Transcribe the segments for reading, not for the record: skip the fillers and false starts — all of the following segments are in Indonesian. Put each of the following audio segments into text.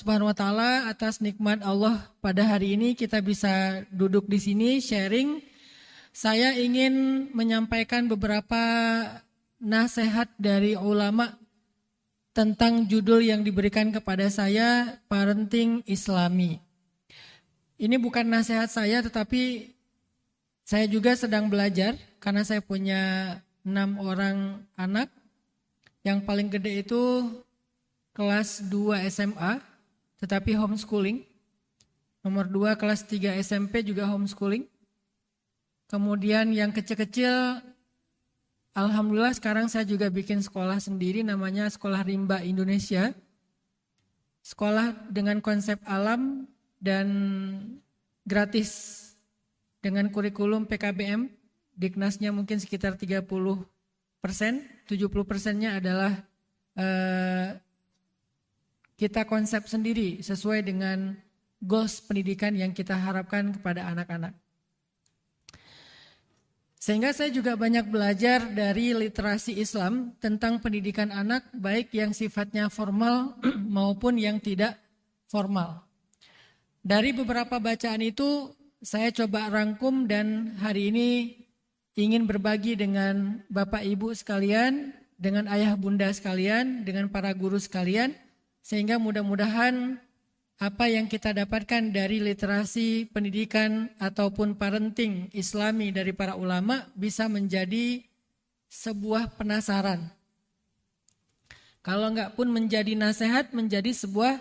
Subhanahu wa taala atas nikmat Allah pada hari ini kita bisa duduk di sini sharing. Saya ingin menyampaikan beberapa nasihat dari ulama tentang judul yang diberikan kepada saya, Parenting Islami. Ini bukan nasihat saya, tetapi saya juga sedang belajar karena saya punya 6 orang anak. Yang paling gede itu kelas 2 SMA, tetapi homeschooling. Nomor 2 kelas 3 SMP juga homeschooling. Kemudian yang kecil-kecil, alhamdulillah sekarang saya juga bikin sekolah sendiri, namanya Sekolah Rimba Indonesia. Sekolah dengan konsep alam dan gratis dengan kurikulum PKBM. Diknasnya mungkin sekitar 30%, 70%-nya adalah kita konsep sendiri sesuai dengan goals pendidikan yang kita harapkan kepada anak-anak. Sehingga saya juga banyak belajar dari literasi Islam tentang pendidikan anak, baik yang sifatnya formal maupun yang tidak formal. Dari beberapa bacaan itu saya coba rangkum dan hari ini ingin berbagi dengan Bapak Ibu sekalian, dengan ayah bunda sekalian, dengan para guru sekalian, sehingga mudah-mudahan apa yang kita dapatkan dari literasi pendidikan ataupun parenting Islami dari para ulama bisa menjadi sebuah penasaran. Kalau enggak pun menjadi nasihat, menjadi sebuah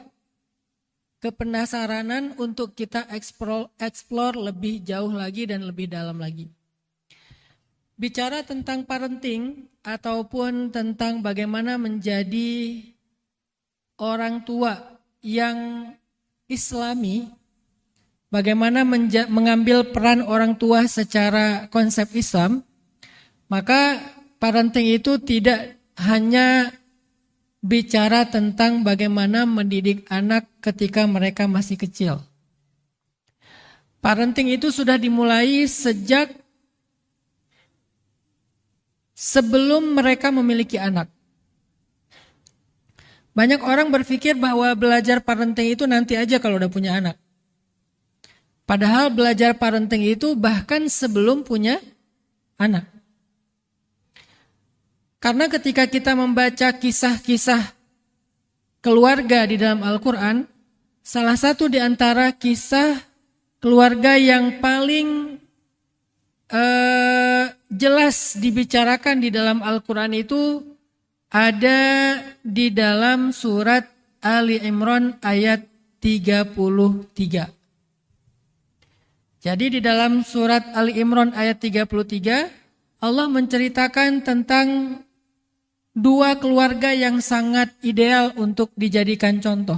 kepenasaranan untuk kita explore lebih jauh lagi dan lebih dalam lagi. Bicara tentang parenting ataupun tentang bagaimana menjadi orang tua yang Islami, bagaimana mengambil peran orang tua secara konsep Islam, maka parenting itu tidak hanya bicara tentang bagaimana mendidik anak ketika mereka masih kecil. Parenting itu sudah dimulai sejak sebelum mereka memiliki anak. Banyak orang berpikir bahwa belajar parenting itu nanti aja kalau udah punya anak. Padahal belajar parenting itu bahkan sebelum punya anak. Karena ketika kita membaca kisah-kisah keluarga di dalam Al-Quran, salah satu di antara kisah keluarga yang paling jelas dibicarakan di dalam Al-Quran itu ada di dalam surat Ali Imran ayat 33. Jadi di dalam surat Ali Imran ayat 33, Allah menceritakan tentang dua keluarga yang sangat ideal untuk dijadikan contoh.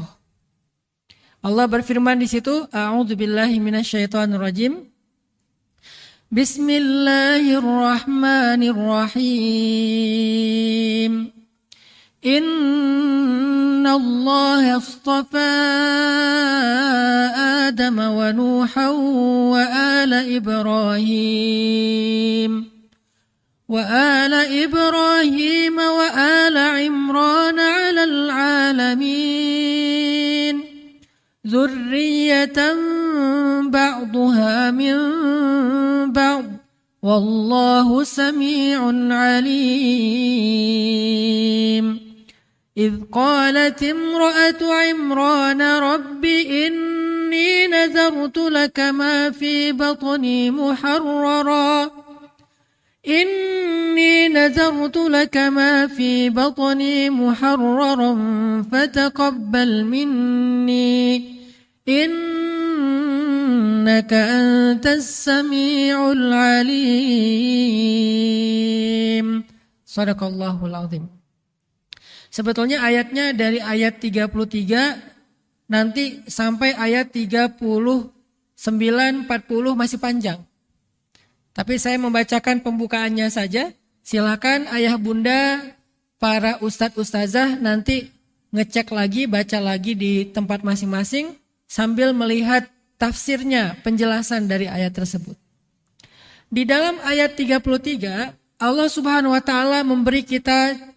Allah berfirman di situ, A'udzubillahi minasyaitonirrajim. Bismillahirrahmanirrahim. Inna Allah astafa Adam wa Nuhan wa ala Ibrahim wa ala Imran ala al-alamin Zurriyatan ba'duha min ba'd Wallahu sami'un alim إذ قالت امرأة عمران رب إني نذرت لك ما في بطني محررا فتقبل مني إنك أنت السميع العليم صدق الله العظيم. Sebetulnya ayatnya dari ayat 33 nanti sampai ayat 39, 40 masih panjang. Tapi saya membacakan pembukaannya saja. Silakan ayah bunda, para ustadz ustazah nanti ngecek lagi, baca lagi di tempat masing-masing sambil melihat tafsirnya, penjelasan dari ayat tersebut. Di dalam ayat 33 Allah Subhanahu wa taala memberi kita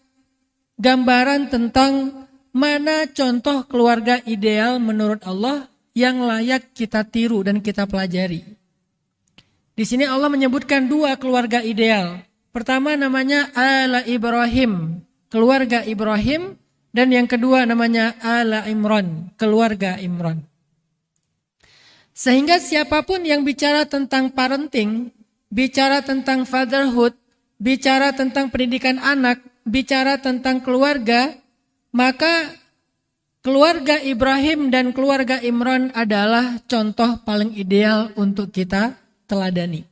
gambaran tentang mana contoh keluarga ideal menurut Allah yang layak kita tiru dan kita pelajari. Di sini Allah menyebutkan 2 keluarga ideal. Pertama namanya Ala Ibrahim, keluarga Ibrahim, dan yang kedua namanya Ala Imran, keluarga Imran. Sehingga siapapun yang bicara tentang parenting, bicara tentang fatherhood, bicara tentang pendidikan anak, bicara tentang keluarga, maka keluarga Ibrahim dan keluarga Imran adalah contoh paling ideal untuk kita teladani.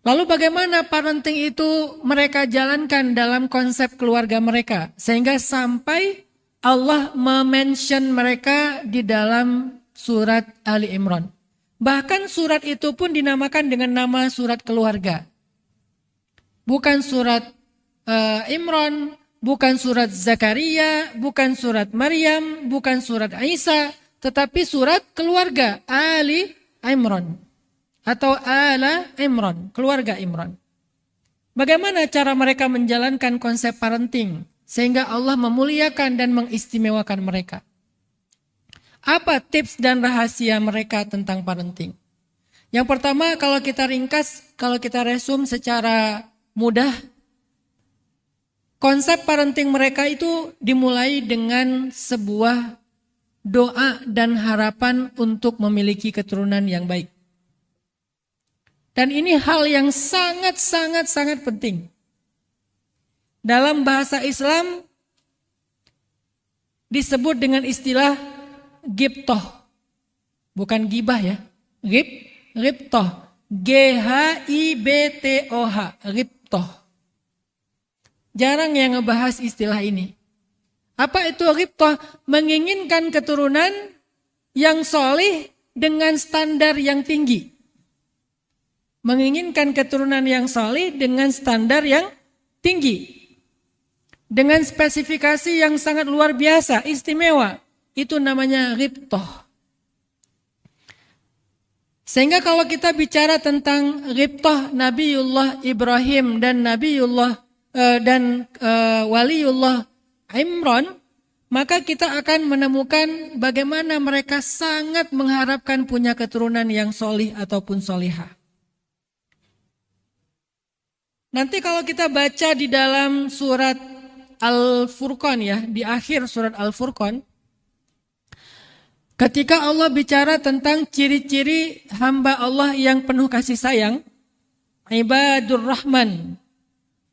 Lalu bagaimana parenting itu mereka jalankan dalam konsep keluarga mereka, sehingga sampai Allah mention mereka di dalam surat Ali Imran. Bahkan surat itu pun dinamakan dengan nama surat keluarga. Bukan surat Imran, bukan surat Zakaria, bukan surat Maryam, bukan surat Isa, tetapi surat keluarga Ali Imran atau Ala Imran, keluarga Imran. Bagaimana cara mereka menjalankan konsep parenting sehingga Allah memuliakan dan mengistimewakan mereka? Apa tips dan rahasia mereka tentang parenting? Yang pertama, kalau kita ringkas, kalau kita resum secara mudah, konsep parenting mereka itu dimulai dengan sebuah doa dan harapan untuk memiliki keturunan yang baik. Dan ini hal yang sangat penting. Dalam bahasa Islam disebut dengan istilah ghibtoh. Bukan gibah ya. Ghibtoh. G-H-I-B-T-O-H. Ghibtoh. Jarang yang ngebahas istilah ini. Apa itu ghibtoh? Menginginkan keturunan yang solih dengan standar yang tinggi. Menginginkan keturunan yang solih dengan standar yang tinggi. Dengan spesifikasi yang sangat luar biasa, istimewa. Itu namanya ghibtoh. Sehingga kalau kita bicara tentang ghibtoh Nabiullah Ibrahim dan Waliullah Imran, maka kita akan menemukan bagaimana mereka sangat mengharapkan punya keturunan yang solih ataupun solihah. Nanti kalau kita baca di dalam surat Al-Furqan ya, di akhir surat Al-Furqan, ketika Allah bicara tentang ciri-ciri hamba Allah yang penuh kasih sayang, ibadur rahman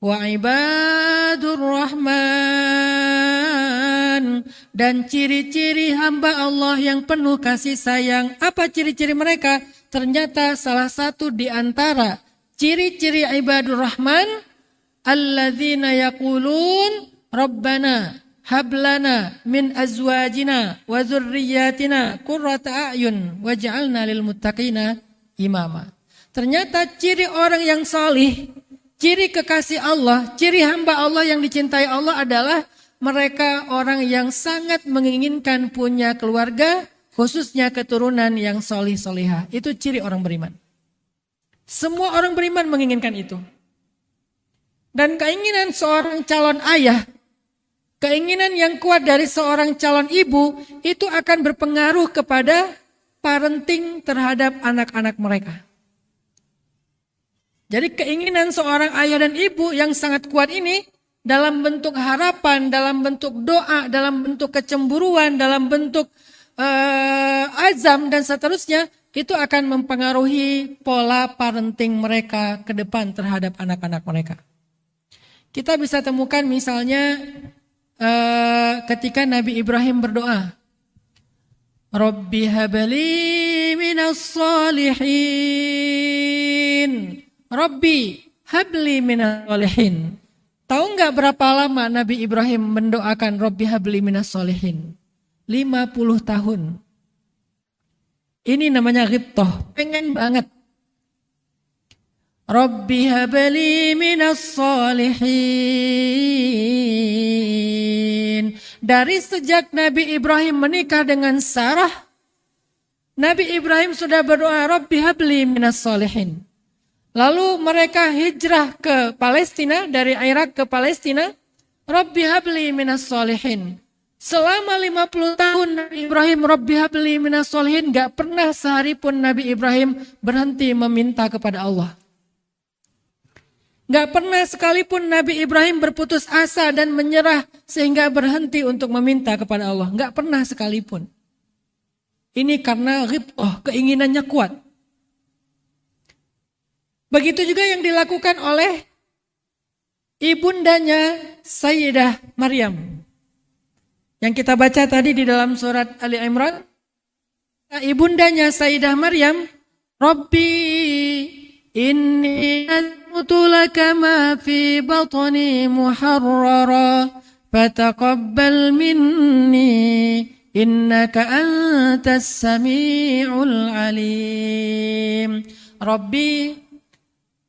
wa ibadur rahman, dan ciri-ciri hamba Allah yang penuh kasih sayang. Apa ciri-ciri mereka? Ternyata salah satu di antara ciri-ciri ibadur rahman, alladzina yaqulun rabbana hablana min azwajina wa dzurriyyatina qurrata a'yun waj'alna lil muttaqina imama. Ternyata ciri orang yang salih, ciri kekasih Allah, ciri hamba Allah yang dicintai Allah adalah mereka orang yang sangat menginginkan punya keluarga, khususnya keturunan yang solih-solihah. Itu ciri orang beriman. Semua orang beriman menginginkan itu. Dan keinginan seorang calon ayah, keinginan yang kuat dari seorang calon ibu, itu akan berpengaruh kepada parenting terhadap anak-anak mereka. Jadi keinginan seorang ayah dan ibu yang sangat kuat ini, dalam bentuk harapan, dalam bentuk doa, dalam bentuk kecemburuan, dalam bentuk azam dan seterusnya, itu akan mempengaruhi pola parenting mereka ke depan terhadap anak-anak mereka. Kita bisa temukan misalnya ketika Nabi Ibrahim berdoa, Rabbi habli minas salihin. Rabbi habli minas salihin. Tahu nggak berapa lama Nabi Ibrahim mendoakan Rabbi habli minas salihin? 50 tahun. Ini namanya ghibtoh, pengen banget. Rabbi habli minas salihin. Dari sejak Nabi Ibrahim menikah dengan Sarah, Nabi Ibrahim sudah berdoa Rabbi habli minas salihin. Lalu mereka hijrah ke Palestina, dari Irak ke Palestina. Rabbi habli minas solihin. Selama 50 tahun Nabi Ibrahim Rabbi habli minas solihin, gak pernah sehari pun Nabi Ibrahim berhenti meminta kepada Allah. Gak pernah sekalipun Nabi Ibrahim berputus asa dan menyerah sehingga berhenti untuk meminta kepada Allah. Gak pernah sekalipun. Ini karena ghibthah, keinginannya kuat. Begitu juga yang dilakukan oleh ibundanya Sayyidah Maryam. Yang kita baca tadi di dalam surat Ali Imran. Ibundanya Sayyidah Maryam, Rabbi inni asmutu laka ma fi batni muharrara fataqabbal minni innaka antas sami'ul alim. Rabbi,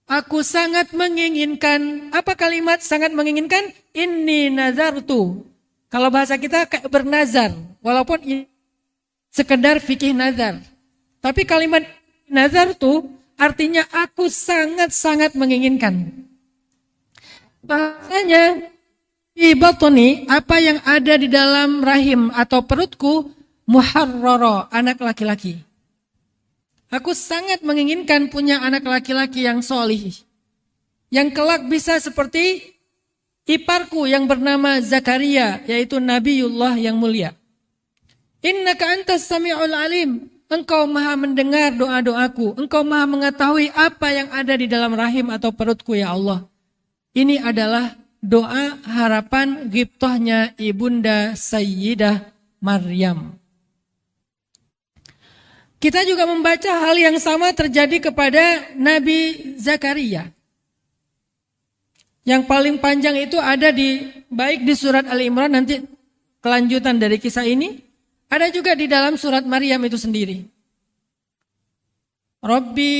aku sangat menginginkan. Apa kalimat sangat menginginkan? Inni nazartu. Kalau bahasa kita kayak bernazar. Walaupun ini sekedar fikih nazar. Tapi kalimat nazartu artinya aku sangat-sangat menginginkan. Bahasanya di batni, apa yang ada di dalam rahim atau perutku, muharrara, anak laki-laki. Aku sangat menginginkan punya anak laki-laki yang solih. Yang kelak bisa seperti iparku yang bernama Zakaria, yaitu Nabiullah yang mulia. Innaka antas sami'ul alim. Engkau maha mendengar doa-doaku. Engkau maha mengetahui apa yang ada di dalam rahim atau perutku, ya Allah. Ini adalah doa harapan ghibthahnya ibunda Sayyidah Maryam. Kita juga membaca hal yang sama terjadi kepada Nabi Zakaria. Yang paling panjang itu ada baik di surat Ali Imran, nanti kelanjutan dari kisah ini, ada juga di dalam surat Maryam itu sendiri. Rabbi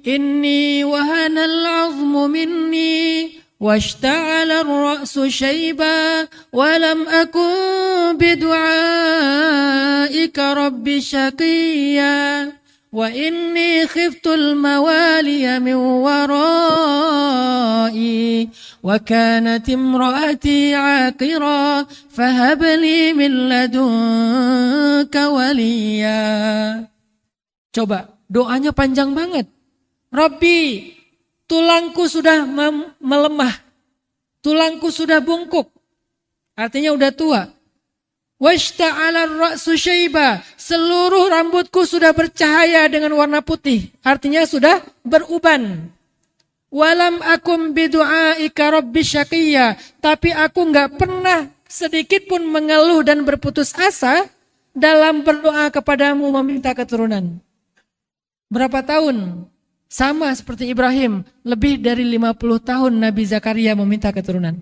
inni wahanal 'azmu minni washta'ala ar-ra'su shayba wa lam akun bidu'aika rabbi syaqiyya wa inni khiftul mawaliya min warai wa kanat imraati 'aqira fahab li min ladunka waliya. Coba, doanya panjang banget. Rabbi, tulangku sudah melemah. Tulangku sudah bungkuk. Artinya udah tua. Washta'ala ar-ra'su syaiba. Seluruh rambutku sudah bercahaya dengan warna putih. Artinya sudah beruban. Walam akum bidu'aika rabbi syaqiyya. Tapi aku enggak pernah sedikit pun mengeluh dan berputus asa dalam berdoa kepadamu meminta keturunan. Berapa tahun? Sama seperti Ibrahim, lebih dari 50 tahun Nabi Zakaria meminta keturunan.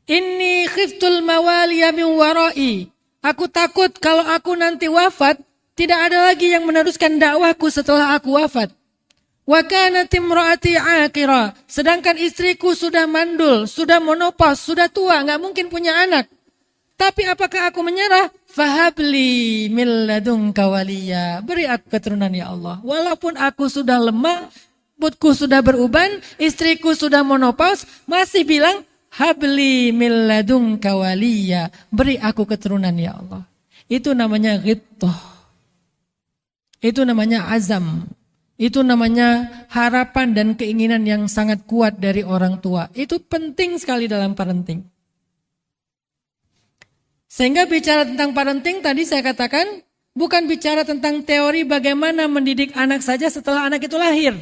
Inni khiftul mawaliya min warai. Aku takut kalau aku nanti wafat, tidak ada lagi yang meneruskan dakwahku setelah aku wafat. Wa kanat imraati aqira. Sedangkan istriku sudah mandul, sudah menopause, sudah tua, enggak mungkin punya anak. Tapi apakah aku menyerah? Fahabli min ladunka waliya. Beri aku keturunan, ya Allah. Walaupun aku sudah lemah, rambutku sudah beruban, istriku sudah menopause, masih bilang habli min ladunka waliya. Beri aku keturunan, ya Allah. Itu namanya ghibthah. Itu namanya azam. Itu namanya harapan dan keinginan yang sangat kuat dari orang tua. Itu penting sekali dalam parenting. Sehingga bicara tentang parenting tadi saya katakan bukan bicara tentang teori bagaimana mendidik anak saja setelah anak itu lahir.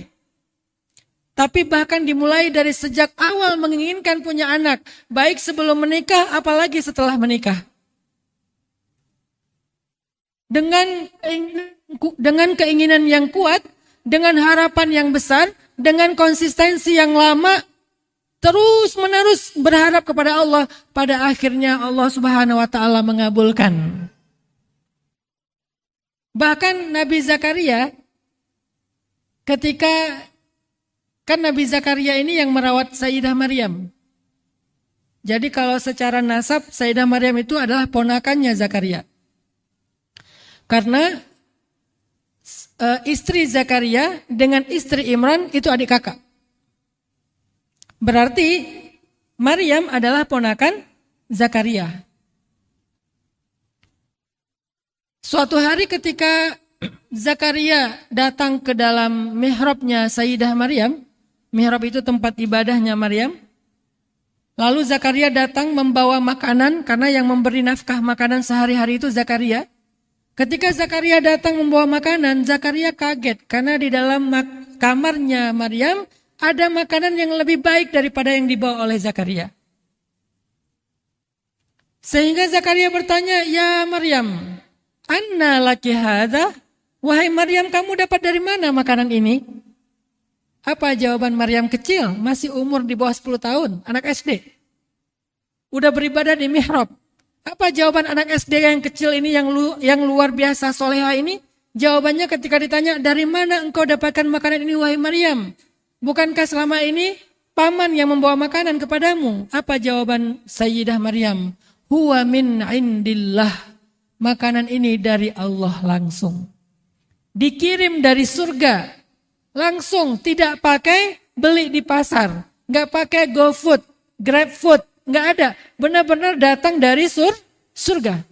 Tapi bahkan dimulai dari sejak awal menginginkan punya anak. Baik sebelum menikah apalagi setelah menikah. Dengan keinginan yang kuat, dengan harapan yang besar, dengan konsistensi yang lama, terus menerus berharap kepada Allah. Pada akhirnya Allah Subhanahu wa ta'ala mengabulkan. Bahkan Nabi Zakaria, ketika kan Nabi Zakaria ini yang merawat Sayyidah Maryam. Jadi kalau secara nasab Sayyidah Maryam itu adalah ponakannya Zakaria. Karena istri Zakaria dengan istri Imran itu adik kakak. Berarti Maryam adalah ponakan Zakaria. Suatu hari ketika Zakaria datang ke dalam mihrabnya Sayyidah Maryam, mihrab itu tempat ibadahnya Maryam. Lalu Zakaria datang membawa makanan, karena yang memberi nafkah makanan sehari-hari itu Zakaria. Ketika Zakaria datang membawa makanan, Zakaria kaget karena di dalam kamarnya Maryam ada makanan yang lebih baik daripada yang dibawa oleh Zakaria. Sehingga Zakaria bertanya, "Ya Maryam, anna laki hadza?" Wahai Maryam, kamu dapat dari mana makanan ini? Apa jawaban Maryam kecil, masih umur di bawah 10 tahun, anak SD. Udah beribadah di mihrab. Apa jawaban anak SD yang kecil ini yang luar biasa soleha ini? Jawabannya ketika ditanya, dari mana engkau dapatkan makanan ini wahai Maryam? Bukankah selama ini paman yang membawa makanan kepadamu? Apa jawaban Sayyidah Maryam? Huwa min indillah. Makanan ini dari Allah langsung. Dikirim dari surga. Langsung, tidak pakai beli di pasar. Nggak pakai GoFood, GrabFood. Nggak ada. Benar-benar datang dari surga.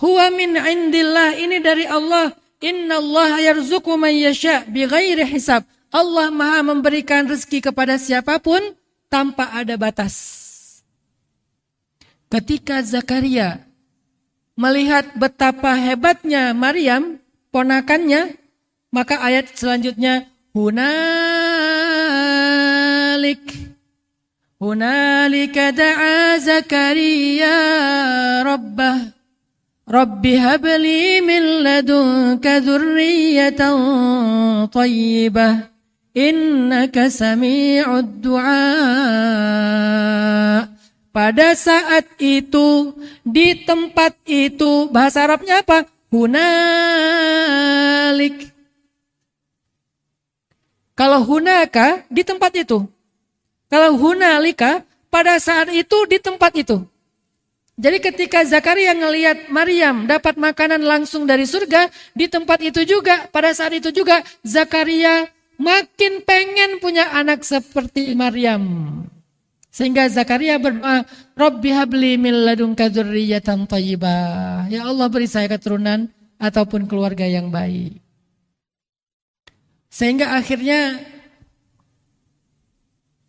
Huwa min indillah. Ini dari Allah. Inna Allah yarzuqu man yasha' bighairi hisab. Allah maha memberikan rezeki kepada siapapun tanpa ada batas. Ketika Zakaria melihat betapa hebatnya Maryam, ponakannya, maka ayat selanjutnya, Hunalika da'a Zakaria rabbah Rabbi habli min ladunka dzurriyyatan thayyibah innaka sami'ud du'a. Pada saat itu, di tempat itu, bahasa Arabnya apa? Hunalik. Kalau hunaka, di tempat itu. Kalau hunalika, pada saat itu, di tempat itu. Jadi ketika Zakaria ngelihat Maryam dapat makanan langsung dari surga, di tempat itu juga, pada saat itu juga, Zakaria makin pengen punya anak seperti Maryam. Sehingga Zakaria berdoa, Rabbi habli min ladunka dzurriyyatan thayyibah. Ya Allah, beri saya keturunan ataupun keluarga yang baik. Sehingga akhirnya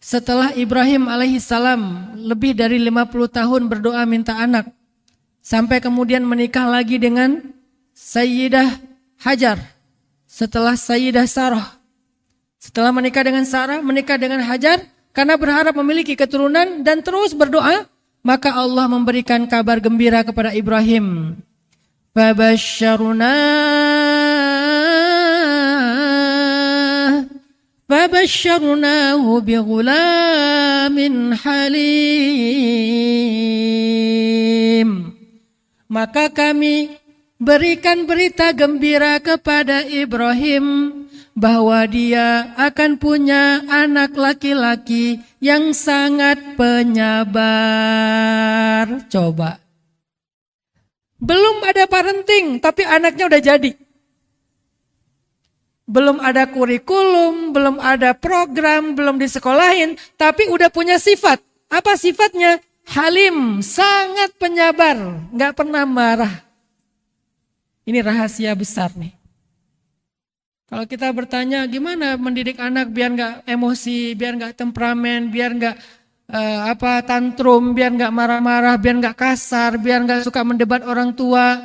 setelah Ibrahim alaihissalam lebih dari 50 tahun berdoa minta anak, sampai kemudian menikah lagi dengan Sayyidah Hajar, setelah Sayyidah Sarah. Setelah menikah dengan Sarah, menikah dengan Hajar, karena berharap memiliki keturunan dan terus berdoa, maka Allah memberikan kabar gembira kepada Ibrahim. Fabashsharnahu bighulamin halim. Maka kami berikan berita gembira kepada Ibrahim bahwa dia akan punya anak laki-laki yang sangat penyabar. Coba. Belum ada parenting, tapi anaknya udah jadi. Belum ada kurikulum, belum ada program, belum disekolahin, tapi udah punya sifat. Apa sifatnya? Halim, sangat penyabar, nggak pernah marah. Ini rahasia besar nih. Kalau kita bertanya gimana mendidik anak biar nggak emosi, biar nggak temperamen, biar nggak tantrum, biar nggak marah-marah, biar nggak kasar, biar nggak suka mendebat orang tua.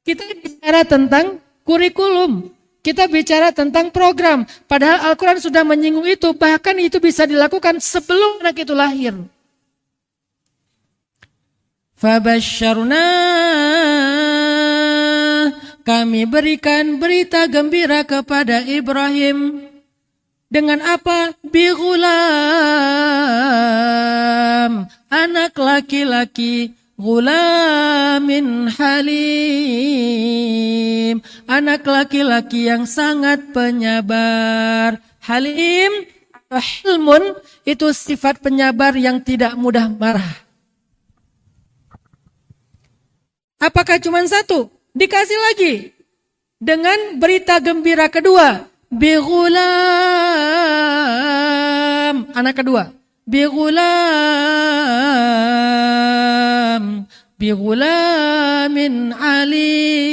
Kita bicara tentang kurikulum, kita bicara tentang program. Padahal Al-Quran sudah menyinggung itu, bahkan itu bisa dilakukan sebelum anak itu lahir. Fabashsharna, kami berikan berita gembira kepada Ibrahim. Dengan apa? Bighulam, anak laki-laki, ghulamin halim, anak laki-laki yang sangat penyabar. Halim, hilmun, itu sifat penyabar yang tidak mudah marah. Apakah cuma satu? Dikasih lagi dengan berita gembira kedua. Bighulam, anak kedua. bighulamin alim.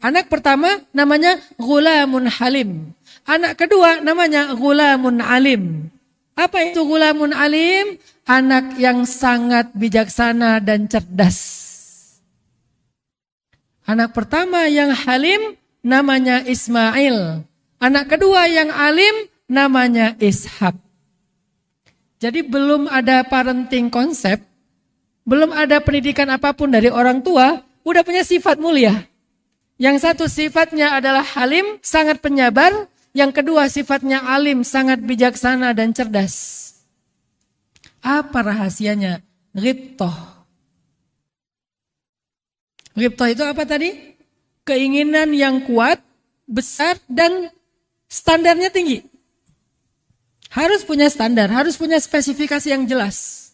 Anak pertama namanya ghulamun halim. Anak kedua namanya ghulamun alim. Apa itu ghulamun alim? Anak yang sangat bijaksana dan cerdas. Anak pertama yang halim namanya Ismail. Anak kedua yang alim namanya Ishak. Jadi belum ada parenting konsep, belum ada pendidikan apapun dari orang tua, udah punya sifat mulia. Yang satu sifatnya adalah halim, sangat penyabar. Yang kedua sifatnya alim, sangat bijaksana dan cerdas. Apa rahasianya? Ghibtoh. Ghibtoh itu apa tadi? Keinginan yang kuat, besar, dan standarnya tinggi. Harus punya standar, harus punya spesifikasi yang jelas.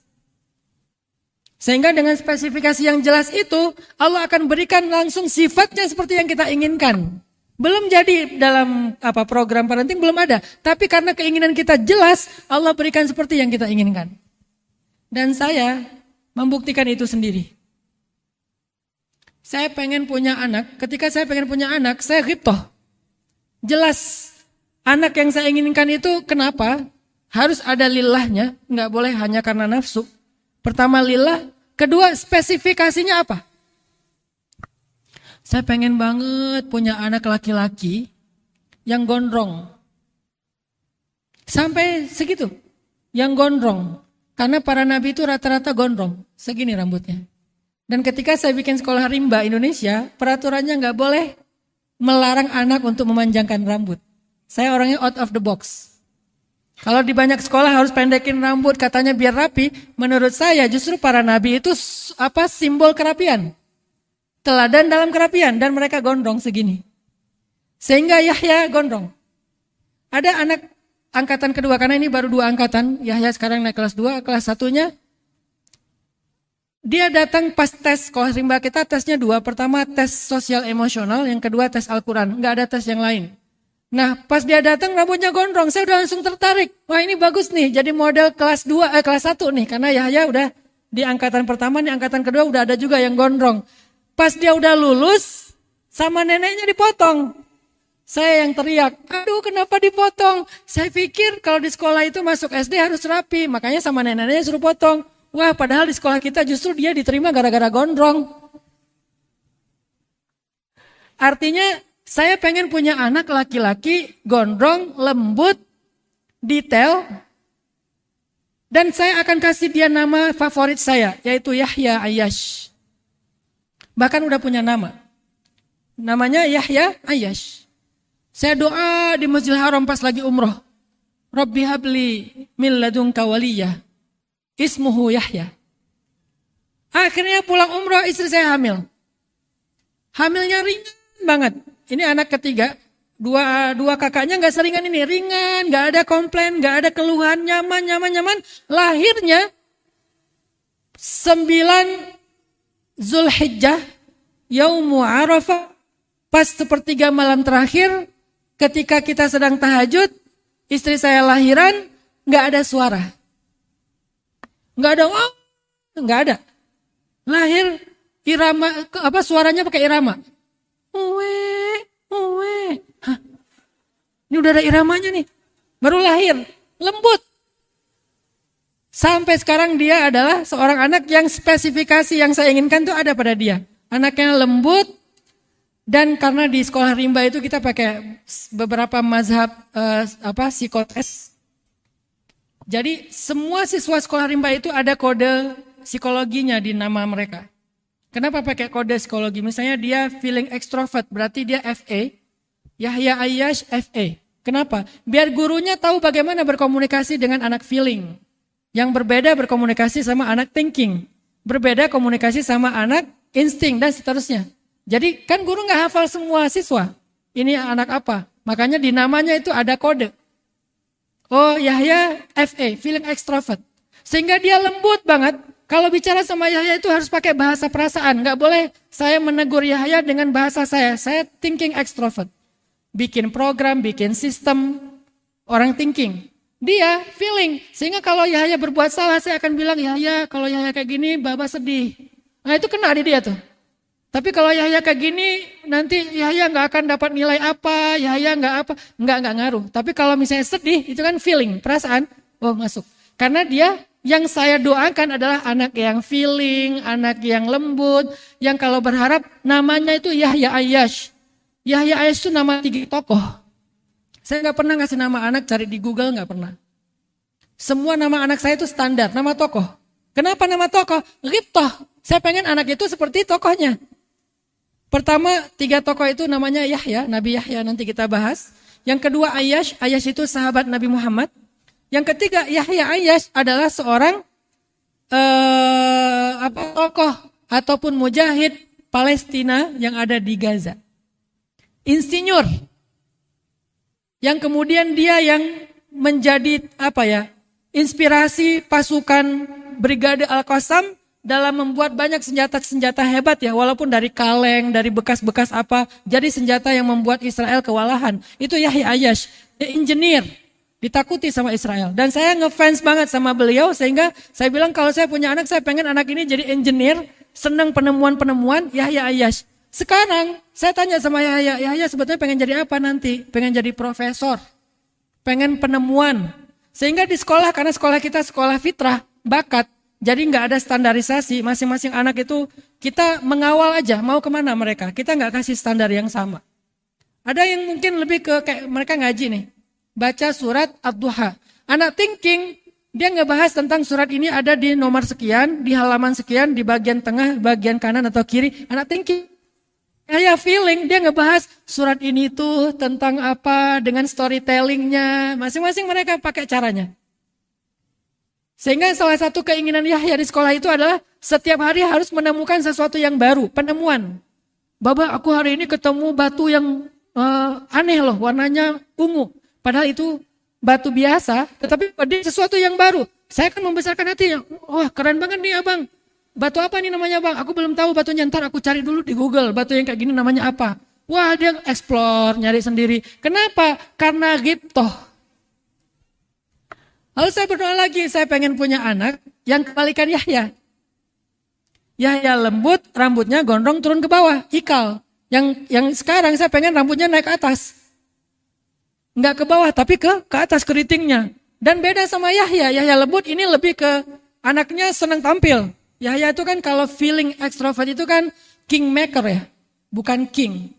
Sehingga dengan spesifikasi yang jelas itu, Allah akan berikan langsung sifatnya seperti yang kita inginkan. Belum jadi dalam program parenting, belum ada. Tapi karena keinginan kita jelas, Allah berikan seperti yang kita inginkan. Dan saya membuktikan itu sendiri. Saya pengen punya anak, ketika saya pengen punya anak, saya ghibtoh. Jelas, anak yang saya inginkan itu kenapa? Harus ada lillahnya, nggak boleh hanya karena nafsu. Pertama lillah, kedua spesifikasinya apa? Saya pengen banget punya anak laki-laki yang gondrong. Sampai segitu, yang gondrong. Karena para nabi itu rata-rata gondrong, segini rambutnya. Dan ketika saya bikin sekolah rimba Indonesia, peraturannya nggak boleh melarang anak untuk memanjangkan rambut. Saya orangnya out of the box. Kalau di banyak sekolah harus pendekin rambut, katanya biar rapi. Menurut saya justru para nabi itu simbol kerapian. Teladan dalam kerapian, dan mereka gondrong segini. Sehingga Yahya gondrong. Ada anak angkatan kedua, karena ini baru 2 angkatan. Yahya sekarang naik kelas 2, kelas 1-nya. Dia datang pas tes sekolah rimba kita, tesnya 2. Pertama tes sosial emosional, yang kedua tes Al-Quran. Nggak ada tes yang lain. Nah pas dia datang rambutnya gondrong, saya udah langsung tertarik. Wah ini bagus nih, jadi model kelas 1 nih. Karena Yahya udah di angkatan pertama, di angkatan kedua udah ada juga yang gondrong. Pas dia udah lulus, sama neneknya dipotong. Saya yang teriak, aduh kenapa dipotong? Saya pikir kalau di sekolah itu masuk SD harus rapi, makanya sama neneknya suruh potong. Wah padahal di sekolah kita justru dia diterima gara-gara gondrong. Artinya saya pengen punya anak laki-laki, gondrong, lembut, detail. Dan saya akan kasih dia nama favorit saya, yaitu Yahya Ayyash. Bahkan udah punya nama. Namanya Yahya Ayyash. Saya doa di Masjidil Haram pas lagi umroh. Rabbi habli min ladunka waliyah. Ismuhu Yahya. Akhirnya pulang umroh istri saya hamil. Hamilnya ringan banget. Ini anak ketiga. Dua kakaknya gak seringan ini. Ringan, gak ada komplain, gak ada keluhan. Nyaman. Lahirnya 9 Zulhijjah, Yaumu Arafah, pas sepertiga malam terakhir, ketika kita sedang tahajud, istri saya lahiran, nggak ada suara, nggak ada, nggak ada. Lahir irama, suaranya pakai irama. Hah, ini udah ada iramanya nih, baru lahir, lembut. Sampai sekarang dia adalah seorang anak yang spesifikasi yang saya inginkan itu ada pada dia. Anaknya lembut, dan karena di sekolah rimba itu kita pakai beberapa mazhab psikotes. Jadi semua siswa sekolah rimba itu ada kode psikologinya di nama mereka. Kenapa pakai kode psikologi? Misalnya dia feeling extrovert, berarti dia FA. Yahya Ayyash FA. Kenapa? Biar gurunya tahu bagaimana berkomunikasi dengan anak feeling. Yang berbeda berkomunikasi sama anak thinking. Berbeda komunikasi sama anak insting dan seterusnya. Jadi kan guru gak hafal semua siswa. Ini anak apa? Makanya di namanya itu ada kode. Oh Yahya FA, feeling extrovert. Sehingga dia lembut banget. Kalau bicara sama Yahya itu harus pakai bahasa perasaan. Gak boleh saya menegur Yahya dengan bahasa saya. Saya thinking extrovert. Bikin program, bikin sistem, orang thinking. Dia feeling. Sehingga kalau Yahya berbuat salah, saya akan bilang, Yahya kalau Yahya kayak gini, Baba sedih. Nah itu kena di dia tuh. Tapi kalau Yahya kayak gini, nanti Yahya nggak akan dapat nilai apa, Yahya nggak ngaruh. Tapi kalau misalnya sedih, itu kan feeling, perasaan, oh masuk. Karena dia yang saya doakan adalah anak yang feeling, anak yang lembut, yang kalau berharap namanya itu Yahya Ayash. Yahya Ayash itu nama 3 tokoh. Saya nggak pernah ngasih nama anak, cari di Google nggak pernah. Semua nama anak saya itu standar, nama tokoh. Kenapa nama tokoh? Ghibtah. Saya pengen anak itu seperti tokohnya. Pertama, 3 tokoh itu namanya Yahya, Nabi Yahya nanti kita bahas. Yang kedua Ayash, Ayash itu sahabat Nabi Muhammad. Yang ketiga Yahya Ayash adalah seorang tokoh ataupun mujahid Palestina yang ada di Gaza. Insinyur. Yang kemudian dia yang menjadi inspirasi pasukan Brigade Al-Qassam dalam membuat banyak senjata-senjata hebat ya, walaupun dari kaleng, dari bekas-bekas jadi senjata yang membuat Israel kewalahan. Itu Yahya Ayash, engineer, ditakuti sama Israel. Dan saya ngefans banget sama beliau sehingga saya bilang kalau saya punya anak, saya pengen anak ini jadi engineer, senang penemuan-penemuan, Yahya Ayash. Sekarang saya tanya sama Yahya sebetulnya pengen jadi apa nanti? Pengen jadi profesor, pengen penemuan. Sehingga di sekolah, karena sekolah kita sekolah fitrah, bakat, jadi nggak ada standarisasi, masing-masing anak itu kita mengawal aja mau kemana mereka, kita nggak kasih standar yang sama. Ada yang mungkin lebih ke kayak mereka ngaji nih, baca surat Ad-Duha. Anak thinking, dia ngebahas tentang surat ini ada di nomor sekian, di halaman sekian, di bagian tengah, bagian kanan atau kiri. Anak thinking. Kayak feeling, dia ngebahas surat ini tuh tentang apa, dengan storytellingnya, masing-masing mereka pakai caranya. Sehingga salah satu keinginan Yahya di sekolah itu adalah setiap hari harus menemukan sesuatu yang baru, penemuan. Baba, aku hari ini ketemu batu yang aneh loh, warnanya ungu. Padahal itu batu biasa, tetapi dia sesuatu yang baru. Saya akan membesarkan hatinya, wah keren banget nih abang. Batu apa nih namanya bang? Aku belum tahu batunya, ntar aku cari dulu di Google. Batu yang kayak gini namanya apa? Wah dia explore, nyari sendiri. Kenapa? Karena ghibtoh. Lalu saya berdoa lagi, saya pengen punya anak yang kebalikan Yahya. Yahya lembut, rambutnya gondrong turun ke bawah, ikal. Yang sekarang saya pengen rambutnya naik ke atas. Enggak ke bawah, tapi ke atas keritingnya. Dan beda sama Yahya. Yahya lembut ini lebih ke anaknya senang tampil. Yahya itu kan kalau feeling extrovert itu kan kingmaker ya, bukan king.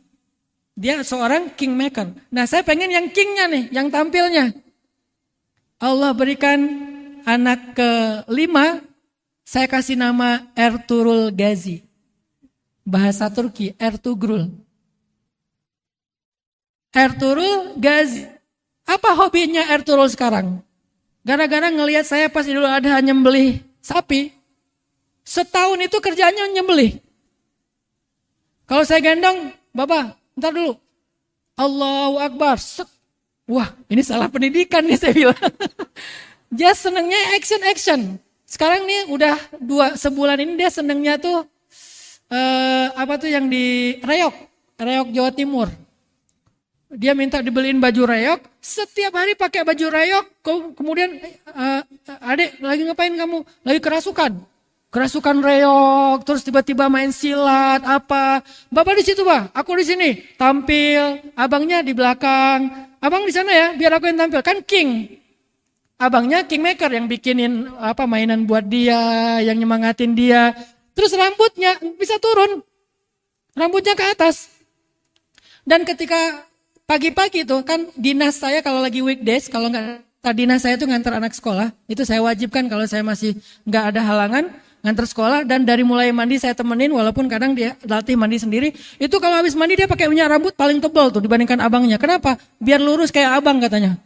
Dia seorang kingmaker. Nah saya pengen yang kingnya nih, yang tampilnya. Allah berikan anak ke-5, saya kasih nama Ertuğrul Gazi. Bahasa Turki, Ertuğrul. Ertuğrul Gazi. Apa hobinya Ertuğrul sekarang? Gara-gara ngelihat saya pas Idul Adha nyembelih sapi. Setahun itu kerjanya nyembelih. Kalau saya gendong, Bapak, ntar dulu. Allahu Akbar. Wah, ini salah pendidikan nih saya bilang. Dia senangnya action. Sekarang nih udah sebulan ini dia senangnya tuh yang di Reog Jawa Timur. Dia minta dibeliin baju reog, setiap hari pakai baju reog, kemudian adik lagi ngapain kamu? Lagi kerasukan reog, terus tiba-tiba main silat apa. Bapak di situ, Pak, aku di sini. Tampil, abangnya di belakang. Abang di sana ya, biar aku yang tampil. Kan king. Abangnya kingmaker yang bikinin mainan buat dia, yang nyemangatin dia. Terus rambutnya bisa turun. Rambutnya ke atas. Dan ketika pagi-pagi tuh kan dinas saya kalau lagi weekdays, kalau nggak dinas saya tuh ngantar anak sekolah. Itu saya wajibkan kalau saya masih nggak ada halangan. Ngantar sekolah dan dari mulai mandi saya temenin walaupun kadang dia latih mandi sendiri. Itu kalau habis mandi dia pakai minyak rambut paling tebal tuh dibandingkan abangnya. Kenapa? Biar lurus kayak abang katanya.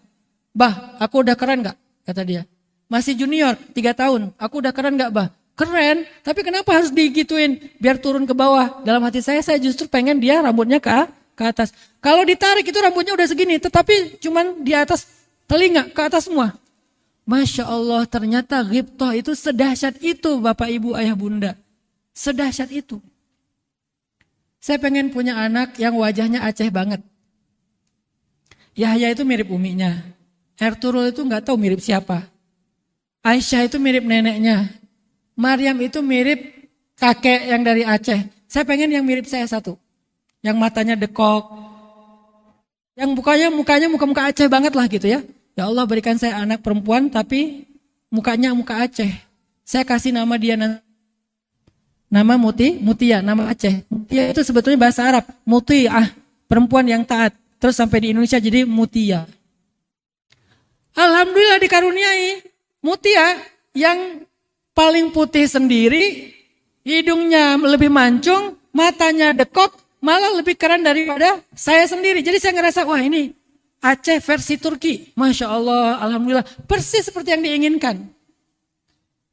Bah, aku udah keren gak? Kata dia. Masih junior, 3 tahun. Aku udah keren gak bah? Keren, tapi kenapa harus digituin? Biar turun ke bawah. Dalam hati saya justru pengen dia rambutnya ke atas. Kalau ditarik itu rambutnya udah segini, tetapi cuman di atas telinga, ke atas semua. Masya Allah, ternyata ghibtoh itu sedahsyat itu Bapak Ibu Ayah Bunda. Sedahsyat itu. Saya pengen punya anak yang wajahnya Aceh banget. Yahya itu mirip uminya. Ertugrul itu nggak tahu mirip siapa. Aisyah itu mirip neneknya. Maryam itu mirip kakek yang dari Aceh. Saya pengen yang mirip saya satu. Yang matanya dekok. Yang mukanya muka Aceh banget lah gitu ya. Ya Allah berikan saya anak perempuan tapi mukanya muka Aceh. Saya kasih nama dia nama Mutia, nama Aceh. Mutia itu sebetulnya bahasa Arab. Mutiah, perempuan yang taat. Terus sampai di Indonesia jadi Mutia. Alhamdulillah dikaruniai Mutia yang paling putih sendiri, hidungnya lebih mancung, matanya dekok, malah lebih keren daripada saya sendiri. Jadi saya ngerasa, wah ini Aceh versi Turki. Masya Allah, Alhamdulillah. Persis seperti yang diinginkan.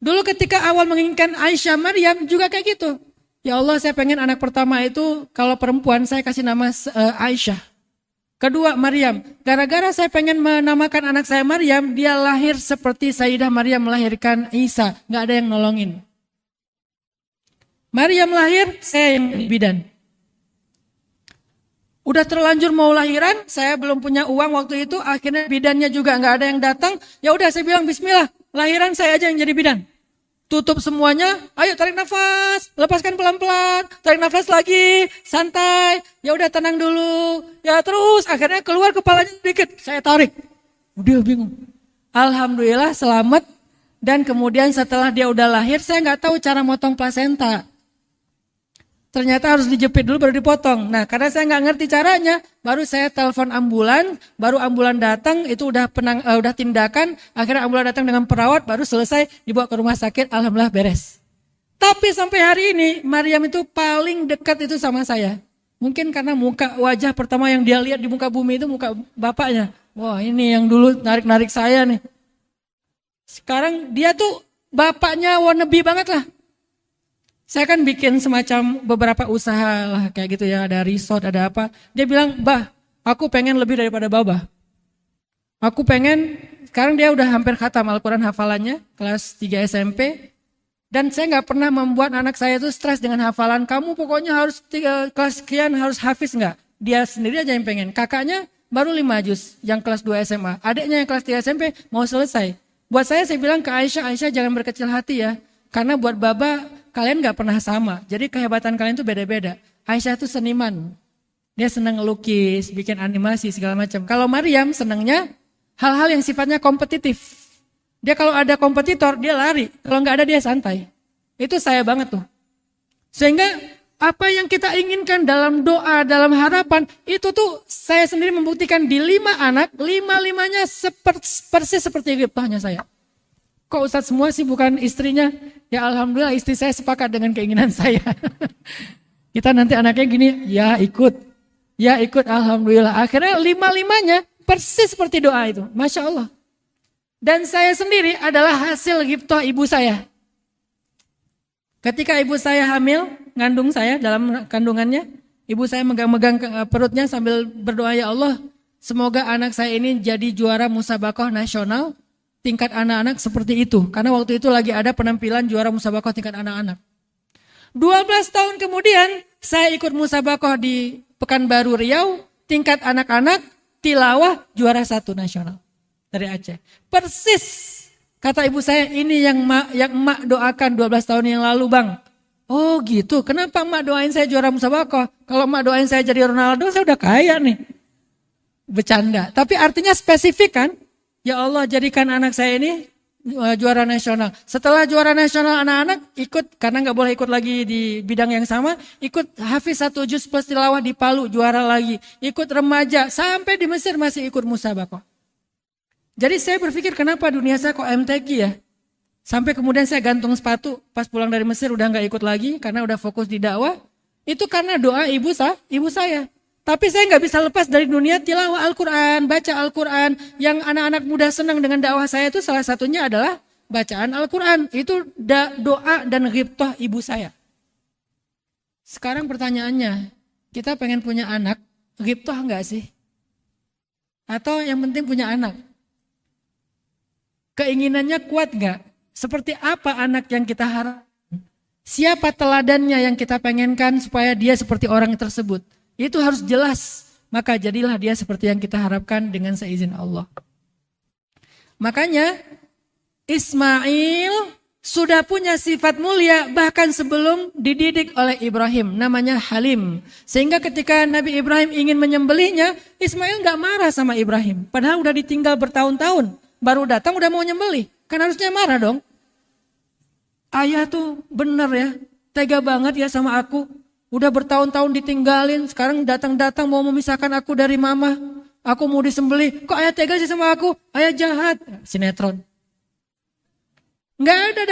Dulu ketika awal menginginkan Aisyah Maryam juga kayak gitu. Ya Allah saya pengen anak pertama itu kalau perempuan saya kasih nama Aisyah. Kedua Maryam. Gara-gara saya pengen menamakan anak saya Maryam, dia lahir seperti Sayyidah Maryam melahirkan Isa. Gak ada yang nolongin. Maryam lahir, saya yang bidan. Udah terlanjur mau lahiran, saya belum punya uang waktu itu, akhirnya bidannya juga nggak ada yang datang. Ya udah saya bilang bismillah, lahiran saya aja yang jadi bidan. Tutup semuanya, ayo tarik nafas, lepaskan pelan-pelan, tarik nafas lagi, santai. Ya udah tenang dulu. Ya terus akhirnya keluar kepalanya sedikit, saya tarik. Udah bingung. Alhamdulillah selamat. Dan kemudian setelah dia udah lahir, saya nggak tahu cara motong plasenta. Ternyata harus dijepit dulu baru dipotong. Nah karena saya nggak ngerti caranya, baru saya telepon ambulan, baru ambulan datang, itu udah tindakan, akhirnya ambulan datang dengan perawat, baru selesai dibawa ke rumah sakit, alhamdulillah beres. Tapi sampai hari ini, Maryam itu paling dekat itu sama saya. Mungkin karena wajah pertama yang dia lihat di muka bumi itu muka bapaknya. Wah ini yang dulu narik-narik saya nih. Sekarang dia tuh bapaknya wannabe banget lah. Saya kan bikin semacam beberapa usaha lah kayak gitu ya, ada resort, ada apa. Dia bilang, "Bah, aku pengen lebih daripada Baba. Aku pengen," sekarang dia udah hampir khatam Al-Quran hafalannya, kelas 3 SMP. Dan saya nggak pernah membuat anak saya itu stres dengan hafalan. Kamu pokoknya harus kelas sekian harus hafiz nggak? Dia sendiri aja yang pengen. Kakaknya baru 5 juz, yang kelas 2 SMA. Adiknya yang kelas 3 SMP mau selesai. Buat saya bilang ke Aisyah jangan berkecil hati ya. Karena buat Baba, kalian gak pernah sama. Jadi kehebatan kalian itu beda-beda. Aisyah itu seniman. Dia senang ngelukis, bikin animasi segala macam. Kalau Maryam senangnya hal-hal yang sifatnya kompetitif. Dia kalau ada kompetitor, dia lari. Kalau gak ada dia santai. Itu saya banget tuh. Sehingga apa yang kita inginkan dalam doa, dalam harapan, itu tuh saya sendiri membuktikan di 5 anak, 5-5-nya persis seperti Ghibtahnya saya. Kok Ustadz semua sih bukan istrinya? Ya alhamdulillah istri saya sepakat dengan keinginan saya. Kita nanti anaknya gini, ya ikut alhamdulillah. Akhirnya 5-5-nya persis seperti doa itu. Masya Allah. Dan saya sendiri adalah hasil Ghibtah ibu saya. Ketika ibu saya hamil, ngandung saya dalam kandungannya, ibu saya megang-megang perutnya sambil berdoa, ya Allah, semoga anak saya ini jadi juara musabaqah nasional tingkat anak-anak seperti itu. Karena waktu itu lagi ada penampilan juara musabaqah tingkat anak-anak. 12 tahun kemudian saya ikut musabaqah di Pekanbaru Riau, tingkat anak-anak, tilawah juara 1 nasional dari Aceh. Persis kata ibu saya, ini yang emak doakan 12 tahun yang lalu bang. Oh gitu, kenapa emak doain saya juara musabaqah? Kalau emak doain saya jadi Ronaldo, saya udah kaya nih. Bercanda, tapi artinya spesifik kan? Ya Allah jadikan anak saya ini juara nasional. Setelah juara nasional anak-anak ikut, karena gak boleh ikut lagi di bidang yang sama, ikut hafiz 1 juz plus tilawah di Palu, juara lagi. Ikut remaja, sampai di Mesir masih ikut musabaqah. Jadi saya berpikir kenapa dunia saya kok MTQ ya. Sampai kemudian saya gantung sepatu, pas pulang dari Mesir udah gak ikut lagi, karena udah fokus di dakwah. Itu karena doa ibu saya. Tapi saya nggak bisa lepas dari dunia tilawah Al-Quran, baca Al-Quran. Yang anak-anak muda senang dengan dakwah saya itu salah satunya adalah bacaan Al-Quran. Itu doa dan Ghibtah ibu saya. Sekarang pertanyaannya, kita pengen punya anak, Ghibtah nggak sih? Atau yang penting punya anak? Keinginannya kuat nggak? Seperti apa anak yang kita harap? Siapa teladannya yang kita pengenkan supaya dia seperti orang tersebut? Itu harus jelas, maka jadilah dia seperti yang kita harapkan dengan seizin Allah. Makanya Ismail sudah punya sifat mulia bahkan sebelum dididik oleh Ibrahim. Namanya Halim. Sehingga ketika Nabi Ibrahim ingin menyembelihnya, Ismail gak marah sama Ibrahim. Padahal udah ditinggal bertahun-tahun. Baru datang udah mau nyembelih. Kan harusnya marah dong. Ayah tuh bener ya. Tega banget ya sama aku. Udah bertahun-tahun ditinggalin, sekarang datang-datang mau memisahkan aku dari mama. Aku mau disembelih, kok ayah tega sih sama aku? Ayah jahat. Sinetron. Nggak ada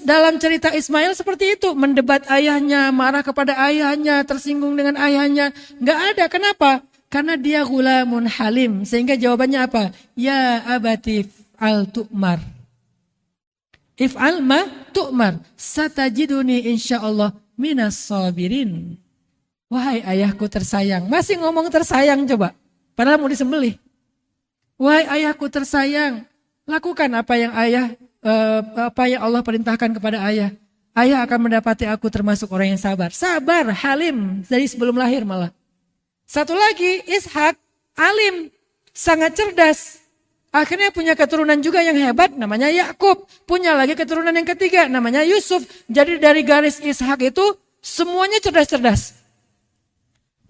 dalam cerita Ismail seperti itu. Mendebat ayahnya, marah kepada ayahnya, tersinggung dengan ayahnya. Nggak ada, kenapa? Karena dia ghulamun halim. Sehingga jawabannya apa? Ya abati al tu'mar. If'al ma tu'mar. Satajiduni insyaallah minas sabirin. Wahai ayahku tersayang. Masih ngomong tersayang coba. Padahal mau disembelih. Wahai ayahku tersayang. Lakukan apa yang Allah perintahkan kepada ayah. Ayah akan mendapati aku termasuk orang yang sabar. Sabar, halim. Dari sebelum lahir malah. Satu lagi, Ishak, alim. Sangat cerdas. Akhirnya punya keturunan juga yang hebat, namanya Yakub. Punya lagi keturunan yang ketiga, namanya Yusuf. Jadi dari garis Ishak itu semuanya cerdas-cerdas.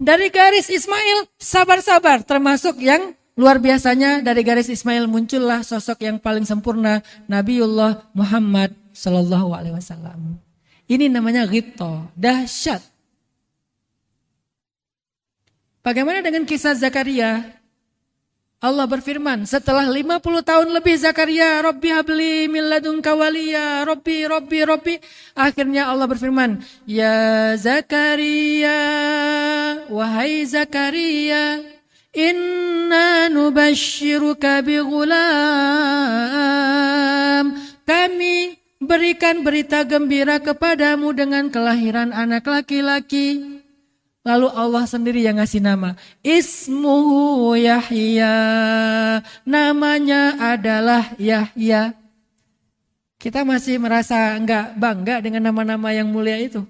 Dari garis Ismail, sabar-sabar. Termasuk yang luar biasanya dari garis Ismail muncullah sosok yang paling sempurna, Nabiullah Muhammad Sallallahu Alaihi Wasallam. Ini namanya ghibthah, dahsyat. Bagaimana dengan kisah Zakaria? Allah berfirman, setelah 50 tahun lebih Zakaria, Rabbi habli min ladunka waliya, Rabbi. Akhirnya Allah berfirman, Ya Zakaria, wahai Zakaria, inna nubashiruka bighulam. Kami berikan berita gembira kepadamu dengan kelahiran anak laki-laki. Lalu Allah sendiri yang ngasih nama. Ismuhu Yahya. Namanya adalah Yahya. Kita masih merasa enggak bangga dengan nama-nama yang mulia itu.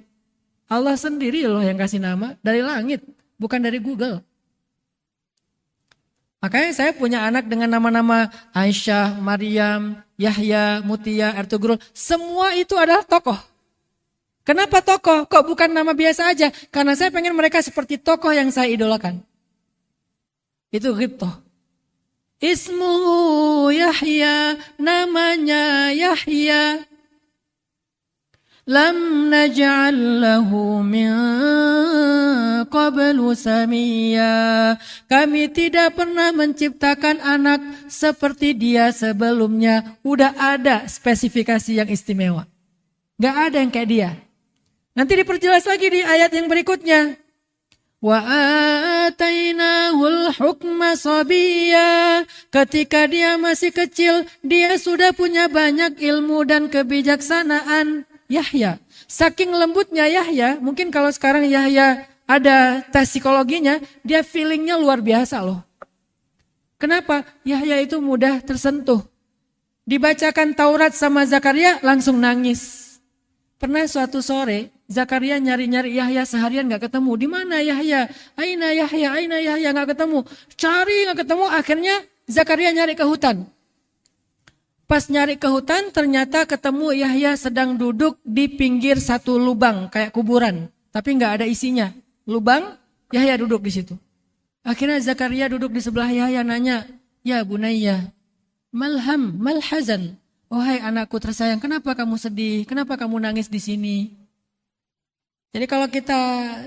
Allah sendiri loh yang kasih nama. Dari langit. Bukan dari Google. Makanya saya punya anak dengan nama-nama Aisyah, Maryam, Yahya, Mutia, Ertugrul. Semua itu adalah tokoh. Kenapa tokoh? Kok bukan nama biasa aja? Karena saya pengen mereka seperti tokoh yang saya idolakan. Itu ghibthah. Ismuhu Yahya, namanya Yahya. Lam naj'al lahu min qablu samiyya. Kami tidak pernah menciptakan anak seperti dia sebelumnya. Udah ada spesifikasi yang istimewa. Gak ada yang kayak dia. Nanti diperjelas lagi di ayat yang berikutnya. Wa atainahul hukma sabiyya. Ketika dia masih kecil, dia sudah punya banyak ilmu dan kebijaksanaan. Yahya. Saking lembutnya Yahya, mungkin kalau sekarang Yahya ada tes psikologinya, dia feelingnya luar biasa loh. Kenapa? Yahya itu mudah tersentuh. Dibacakan Taurat sama Zakaria, langsung nangis. Pernah suatu sore, Zakaria nyari-nyari Yahya seharian gak ketemu. Di mana Yahya? Aina Yahya? Aina Yahya? Gak ketemu. Cari gak ketemu, akhirnya Zakaria nyari ke hutan. Pas nyari ke hutan, ternyata ketemu Yahya sedang duduk di pinggir satu lubang, kayak kuburan. Tapi gak ada isinya. Lubang, Yahya duduk di situ. Akhirnya Zakaria duduk di sebelah Yahya nanya, Ya bunayya, malham, malhazan. Wahai anakku tersayang, kenapa kamu sedih? Kenapa kamu nangis di sini? Jadi kalau kita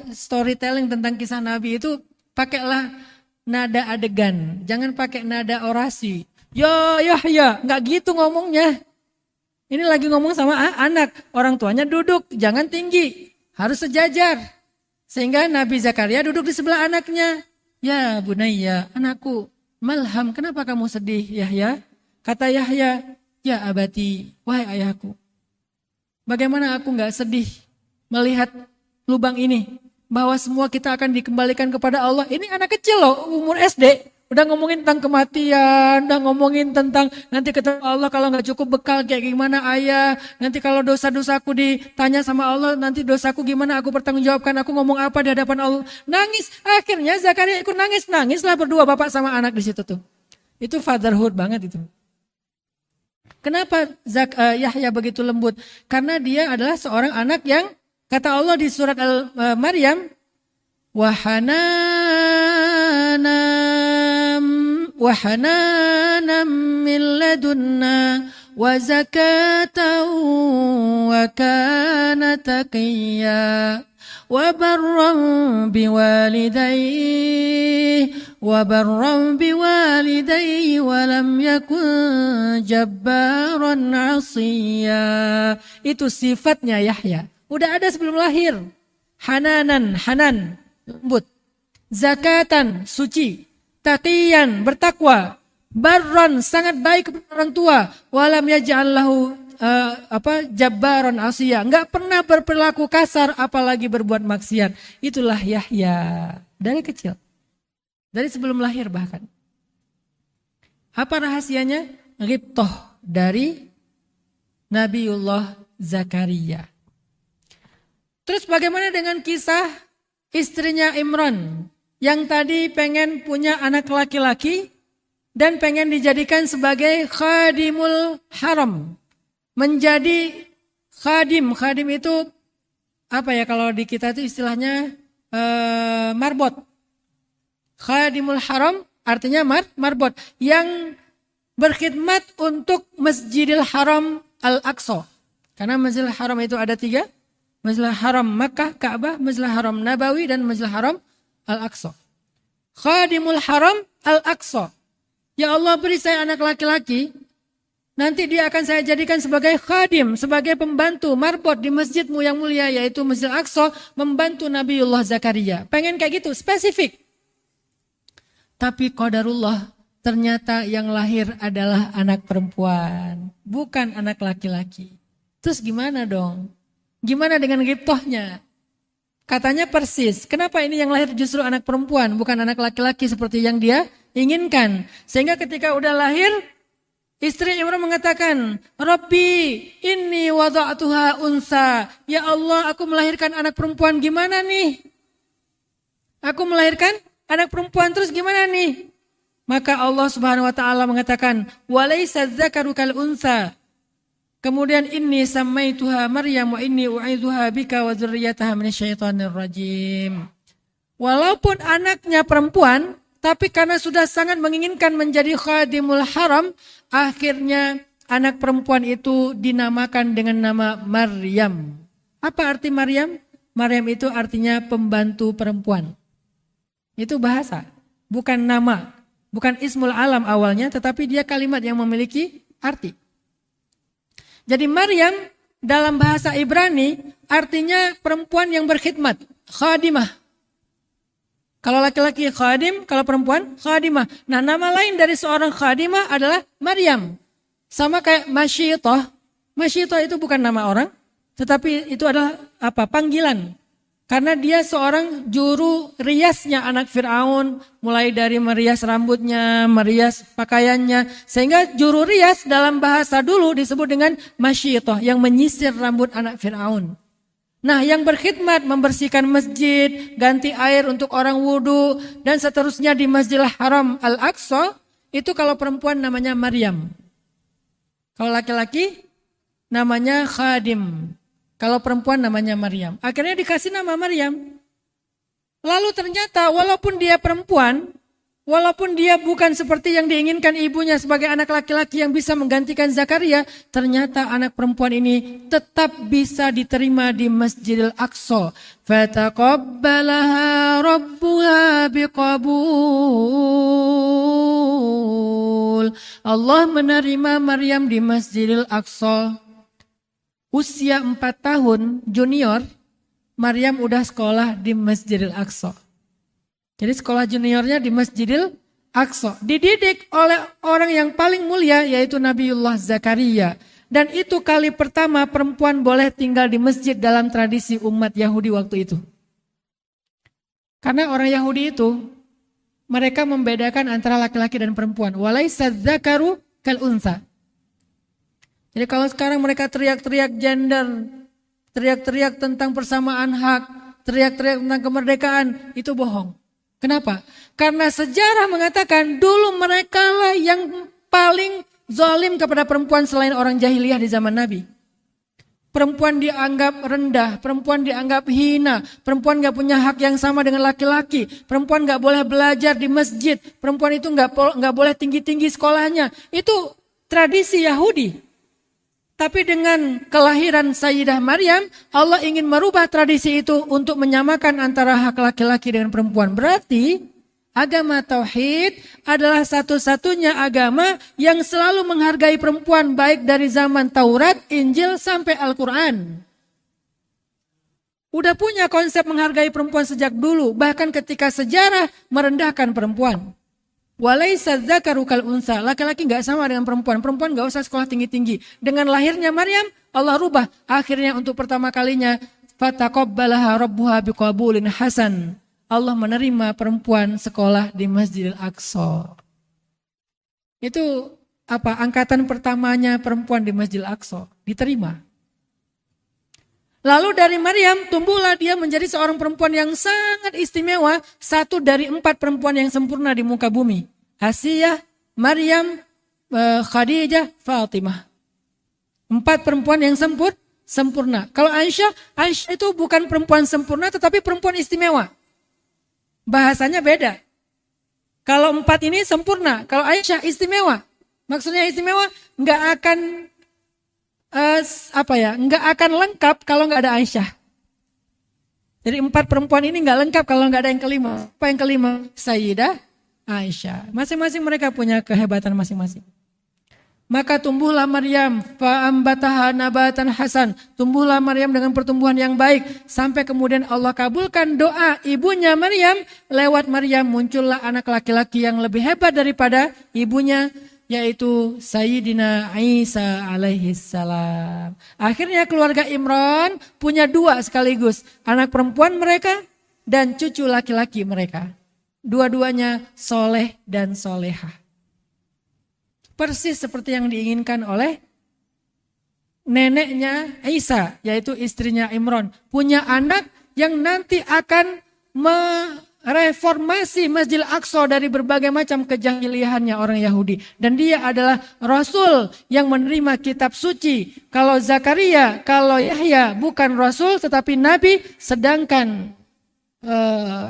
storytelling tentang kisah Nabi itu, pakailah nada adegan. Jangan pakai nada orasi. Ya, nggak gitu ngomongnya. Ini lagi ngomong sama anak. Orang tuanya duduk, jangan tinggi. Harus sejajar. Sehingga Nabi Zakaria duduk di sebelah anaknya. Ya bunayya, anakku, malham, kenapa kamu sedih Yahya? Kata Yahya, Ya abati, wahai ayahku, bagaimana aku gak sedih melihat lubang ini, bahwa semua kita akan dikembalikan kepada Allah. Ini anak kecil loh, umur SD, udah ngomongin tentang kematian, udah ngomongin tentang nanti ketemu Allah kalau gak cukup bekal kayak gimana ayah, nanti kalau dosa-dosaku ditanya sama Allah, nanti dosaku gimana aku bertanggungjawabkan, aku ngomong apa di hadapan Allah. Nangis, akhirnya Zakaria ikut nangis, nangislah berdua bapak sama anak di situ tuh. Itu fatherhood banget itu. Kenapa Yahya begitu lembut? Karena dia adalah seorang anak yang kata Allah di surat Maryam, wahananam min ladunna wa zakatan wa kana taqiyya wa barran biwalidayhi wa lam yakun jabbaran 'asiyya. Itu sifatnya Yahya. Udah ada sebelum lahir. Hanan, lembut. Zakatan, suci. Taqiyan, bertakwa. Barran, sangat baik kepada orang tua. Walam yaj'al lahu jabbaran asiyah. Enggak pernah berperilaku kasar apalagi berbuat maksiat. Itulah Yahya dari kecil. Dari sebelum lahir bahkan. Apa rahasianya? Ghibtoh dari Nabiullah Zakaria. Terus bagaimana dengan kisah istrinya Imran yang tadi pengen punya anak laki-laki dan pengen dijadikan sebagai khadimul haram. Menjadi khadim. Khadim itu apa ya kalau di kita itu istilahnya marbot. Khadimul haram artinya marbot. Yang berkhidmat untuk Masjidil Haram Al-Aqsa. Karena Masjidil Haram itu ada 3. Masjidil Haram Makkah, Ka'bah, Masjidil Haram Nabawi, dan Masjidil Haram Al-Aqsa. Khadimul Haram Al-Aqsa. Ya Allah beri saya anak laki-laki. Nanti dia akan saya jadikan sebagai khadim, sebagai pembantu marbot di masjidmu yang mulia, yaitu Masjid Al-Aqsa, membantu Nabiullah Zakaria. Pengen kayak gitu, spesifik. Tapi qadarullah, ternyata yang lahir adalah anak perempuan, bukan anak laki-laki. Terus gimana dong? Gimana dengan ghibtohnya? Katanya persis, kenapa ini yang lahir justru anak perempuan, bukan anak laki-laki seperti yang dia inginkan. Sehingga ketika udah lahir, istri Imran mengatakan, Rabbi inni wada'tuha unsa. Ya Allah, aku melahirkan anak perempuan, gimana nih? Aku melahirkan anak perempuan, terus gimana nih? Maka Allah Subhanahu wa taala mengatakan, walaysa dzakaru kal unsa. Kemudian inni sammaituha Maryam wa inni u'idzuha bika wa dzurriyyataha minasyaitonir rajim. Walaupun anaknya perempuan, tapi karena sudah sangat menginginkan menjadi khadimul haram, akhirnya anak perempuan itu dinamakan dengan nama Maryam. Apa arti Maryam? Maryam itu artinya pembantu perempuan. Itu bahasa, bukan nama, bukan ismul alam awalnya, tetapi dia kalimat yang memiliki arti. Jadi Maryam dalam bahasa Ibrani artinya perempuan yang berkhidmat, khadimah. Kalau laki-laki khadim, kalau perempuan khadimah. Nah, nama lain dari seorang khadimah adalah Maryam. Sama kayak Masyitoh. Masyitoh itu bukan nama orang, tetapi itu adalah panggilan. Karena dia seorang juru riasnya anak Fir'aun, mulai dari merias rambutnya, merias pakaiannya. Sehingga juru rias dalam bahasa dulu disebut dengan Masyitoh, yang menyisir rambut anak Fir'aun. Nah, yang berkhidmat membersihkan masjid, ganti air untuk orang wudhu, dan seterusnya di Masjidil Haram Al-Aqsa, itu kalau perempuan namanya Maryam. Kalau laki-laki namanya Khadim. Kalau perempuan namanya Maryam. Akhirnya dikasih nama Maryam. Lalu ternyata walaupun dia perempuan, walaupun dia bukan seperti yang diinginkan ibunya sebagai anak laki-laki yang bisa menggantikan Zakaria, ternyata anak perempuan ini tetap bisa diterima di Masjidil Aqsa. Fataqabbalaha rabbuha biqabul. Allah menerima Maryam di Masjidil Aqsa. Usia 4 tahun junior, Maryam udah sekolah di Masjidil Aqsa. Jadi sekolah juniornya di Masjidil Aqsa. Dididik oleh orang yang paling mulia, yaitu Nabiullah Zakaria. Dan itu kali pertama perempuan boleh tinggal di masjid dalam tradisi umat Yahudi waktu itu. Karena orang Yahudi itu, mereka membedakan antara laki-laki dan perempuan. Walaysa dzakaru kal unsa. Jadi kalau sekarang mereka teriak-teriak gender, teriak-teriak tentang persamaan hak, teriak-teriak tentang kemerdekaan, itu bohong. Kenapa? Karena sejarah mengatakan dulu mereka lah yang paling zalim kepada perempuan selain orang jahiliyah di zaman Nabi. Perempuan dianggap rendah, perempuan dianggap hina, perempuan gak punya hak yang sama dengan laki-laki, perempuan gak boleh belajar di masjid, perempuan itu gak boleh tinggi-tinggi sekolahnya. Itu tradisi Yahudi. Tapi dengan kelahiran Sayyidah Maryam, Allah ingin merubah tradisi itu untuk menyamakan antara hak laki-laki dengan perempuan. Berarti agama Tauhid adalah satu-satunya agama yang selalu menghargai perempuan baik dari zaman Taurat, Injil sampai Al-Quran. Udah punya konsep menghargai perempuan sejak dulu, bahkan ketika sejarah merendahkan perempuan. Walaysa dzakaru kal unsa, laki-laki gak sama dengan perempuan, perempuan gak usah sekolah tinggi-tinggi. Dengan lahirnya Maryam, Allah rubah. Akhirnya untuk pertama kalinya, fataqabbalaha rabbuha biqabulin hasan. Allah menerima perempuan sekolah di Masjidil Aqsa. Itu apa? Angkatan pertamanya perempuan di Masjidil Aqsa diterima. Lalu dari Maryam tumbuhlah dia menjadi seorang perempuan yang sangat istimewa, satu dari 4 perempuan yang sempurna di muka bumi. Asiyah, Maryam, Khadijah, Fatimah. 4 perempuan yang sempurna. Kalau Aisyah itu bukan perempuan sempurna tetapi perempuan istimewa. Bahasanya beda. Kalau 4 ini sempurna, kalau Aisyah istimewa. Maksudnya istimewa nggak akan nggak akan lengkap kalau nggak ada Aisyah. Jadi 4 perempuan ini nggak lengkap kalau nggak ada yang kelima. Apa yang kelima? Sayyidah Aisyah. Masing-masing mereka punya kehebatan masing-masing. Maka tumbuhlah Maryam, fa'ambataha nabatan hasan. Tumbuhlah Maryam dengan pertumbuhan yang baik. Sampai kemudian Allah kabulkan doa ibunya Maryam. Lewat Maryam muncullah anak laki-laki yang lebih hebat daripada ibunya, yaitu Sayyidina Isa alaihissalam. Akhirnya keluarga Imran punya 2 sekaligus. Anak perempuan mereka dan cucu laki-laki mereka. Dua-duanya soleh dan solehah. Persis seperti yang diinginkan oleh neneknya Isa, yaitu istrinya Imran. Punya anak yang nanti akan mereformasi Masjidil Aqsa dari berbagai macam kejahiliahannya orang Yahudi. Dan dia adalah Rasul yang menerima kitab suci. Kalau Zakaria, kalau Yahya bukan Rasul tetapi Nabi. Sedangkan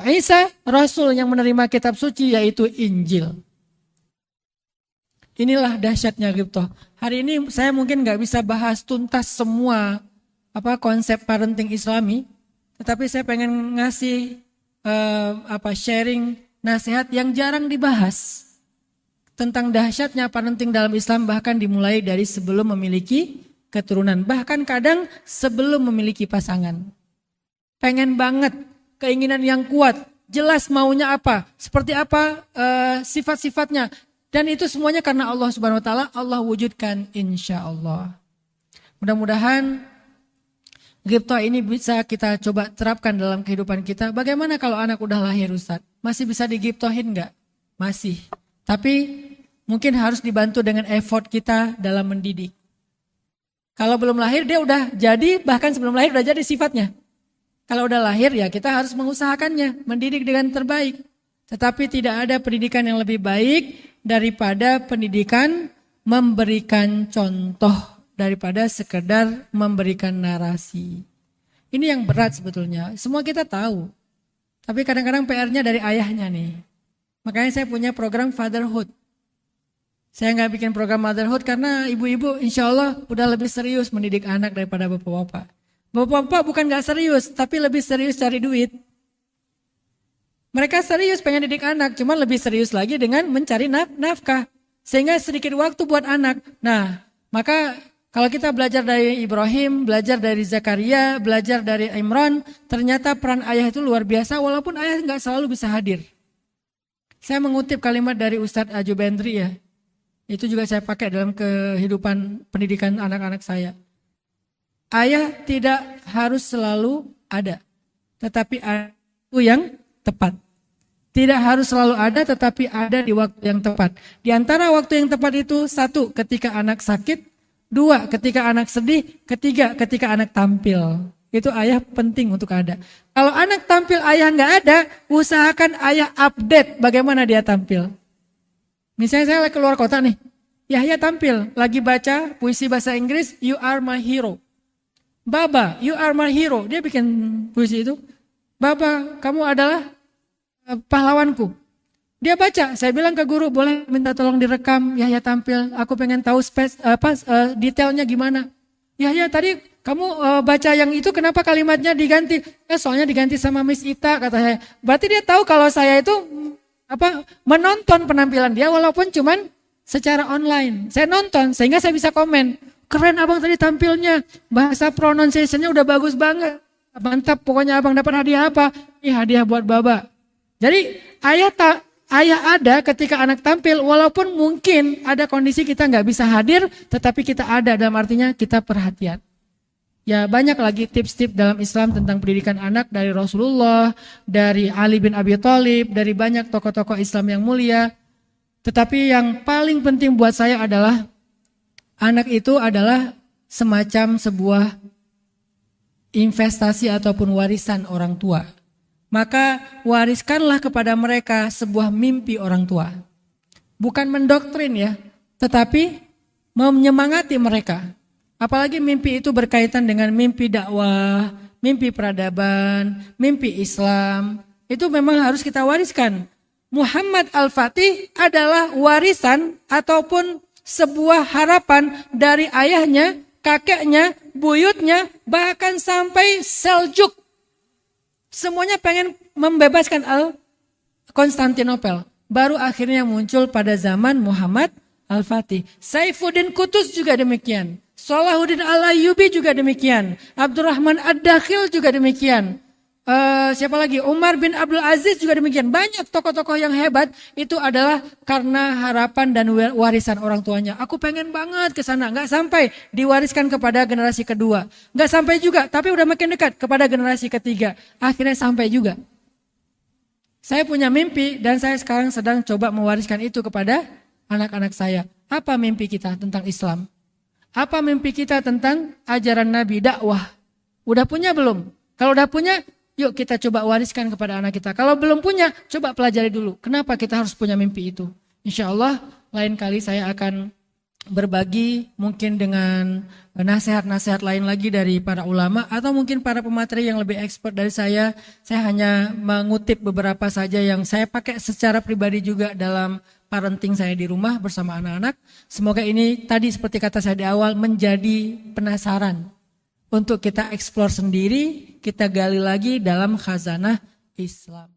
Isa Rasul yang menerima kitab suci yaitu Injil. Inilah dahsyatnya Ghibtoh. Hari ini saya mungkin gak bisa bahas tuntas semua konsep parenting Islami, tetapi saya pengen ngasih sharing nasihat yang jarang dibahas tentang dahsyatnya parenting dalam Islam, bahkan dimulai dari sebelum memiliki keturunan, bahkan kadang sebelum memiliki pasangan. Pengen banget, keinginan yang kuat, jelas maunya apa, seperti apa sifat-sifatnya. Dan itu semuanya karena Allah Subhanahu wa taala, Allah wujudkan insya Allah. Mudah-mudahan Ghibtoh ini bisa kita coba terapkan dalam kehidupan kita. Bagaimana kalau anak udah lahir Ustaz? Masih bisa digiptohin enggak? Masih. Tapi mungkin harus dibantu dengan effort kita dalam mendidik. Kalau belum lahir dia udah jadi, bahkan sebelum lahir udah jadi sifatnya. Kalau udah lahir ya kita harus mengusahakannya, mendidik dengan terbaik. Tetapi tidak ada pendidikan yang lebih baik daripada pendidikan memberikan contoh, daripada sekedar memberikan narasi. Ini yang berat sebetulnya, semua kita tahu. Tapi kadang-kadang PR-nya dari ayahnya nih. Makanya saya punya program fatherhood. Saya nggak bikin program motherhood karena ibu-ibu insya Allah udah lebih serius mendidik anak daripada bapak-bapak. Bapak-bapak bukan nggak serius, tapi lebih serius cari duit. Mereka serius pengen didik anak, cuma lebih serius lagi dengan mencari nafkah. Sehingga sedikit waktu buat anak. Nah, maka kalau kita belajar dari Ibrahim, belajar dari Zakaria, belajar dari Imran, ternyata peran ayah itu luar biasa walaupun ayah nggak selalu bisa hadir. Saya mengutip kalimat dari Ustadz Ajubendri ya. Itu juga saya pakai dalam kehidupan pendidikan anak-anak saya. Ayah tidak harus selalu ada, tetapi ada yang tepat. Tidak harus selalu ada, tetapi ada di waktu yang tepat. Di antara waktu yang tepat itu, 1, ketika anak sakit, 2, ketika anak sedih, 3, ketika anak tampil. Itu ayah penting untuk ada. Kalau anak tampil ayah nggak ada, usahakan ayah update bagaimana dia tampil. Misalnya saya keluar kota nih, Yahya tampil, lagi baca puisi bahasa Inggris, You Are My Hero. Baba, You Are My Hero. Dia bikin puisi itu. Baba, kamu adalah pahlawanku. Dia baca, saya bilang ke guru, boleh minta tolong direkam, Yahya tampil, aku pengen tahu detailnya gimana. Yahya tadi kamu baca yang itu kenapa kalimatnya diganti? Ya soalnya diganti sama Miss Ita, kata saya. Berarti dia tahu kalau saya itu menonton penampilan dia walaupun cuman secara online. Saya nonton sehingga saya bisa komen. Keren abang tadi tampilnya, bahasa pronunciation-nya udah bagus banget. Mantap, pokoknya abang dapat hadiah apa? Ini hadiah buat Baba. Jadi ayah ada ketika anak tampil walaupun mungkin ada kondisi kita nggak bisa hadir tetapi kita ada dalam artinya kita perhatian. Ya banyak lagi tips-tips dalam Islam tentang pendidikan anak dari Rasulullah, dari Ali bin Abi Thalib, dari banyak tokoh-tokoh Islam yang mulia. Tetapi yang paling penting buat saya adalah anak itu adalah semacam sebuah investasi ataupun warisan orang tua. Maka wariskanlah kepada mereka sebuah mimpi orang tua. Bukan mendoktrin ya, tetapi menyemangati mereka. Apalagi mimpi itu berkaitan dengan mimpi dakwah, mimpi peradaban, mimpi Islam. Itu memang harus kita wariskan. Muhammad Al-Fatih adalah warisan ataupun sebuah harapan dari ayahnya, kakeknya, buyutnya, bahkan sampai Seljuk. Semuanya pengen membebaskan Konstantinopel. Baru akhirnya muncul pada zaman Muhammad Al-Fatih. Saifuddin Qutuz juga demikian. Salahuddin Al-Ayyubi juga demikian. Abdurrahman Ad-Dakhil juga demikian. Siapa lagi? Umar bin Abdul Aziz juga demikian. Banyak tokoh-tokoh yang hebat itu adalah karena harapan dan warisan orang tuanya. Aku pengen banget ke sana, nggak sampai diwariskan kepada generasi kedua, nggak sampai juga, tapi udah makin dekat kepada generasi ketiga. Akhirnya sampai juga. Saya punya mimpi dan saya sekarang sedang coba mewariskan itu kepada anak-anak saya. Apa mimpi kita tentang Islam? Apa mimpi kita tentang ajaran Nabi, dakwah? Udah punya belum? Kalau udah punya, yuk kita coba wariskan kepada anak kita. Kalau belum punya, coba pelajari dulu. Kenapa kita harus punya mimpi itu? Insya Allah lain kali saya akan berbagi mungkin dengan nasihat-nasihat lain lagi dari para ulama. Atau mungkin para pemateri yang lebih expert dari saya. Saya hanya mengutip beberapa saja yang saya pakai secara pribadi juga dalam parenting saya di rumah bersama anak-anak. Semoga ini tadi seperti kata saya di awal menjadi penasaran. Untuk kita eksplor sendiri, kita gali lagi dalam khazanah Islam.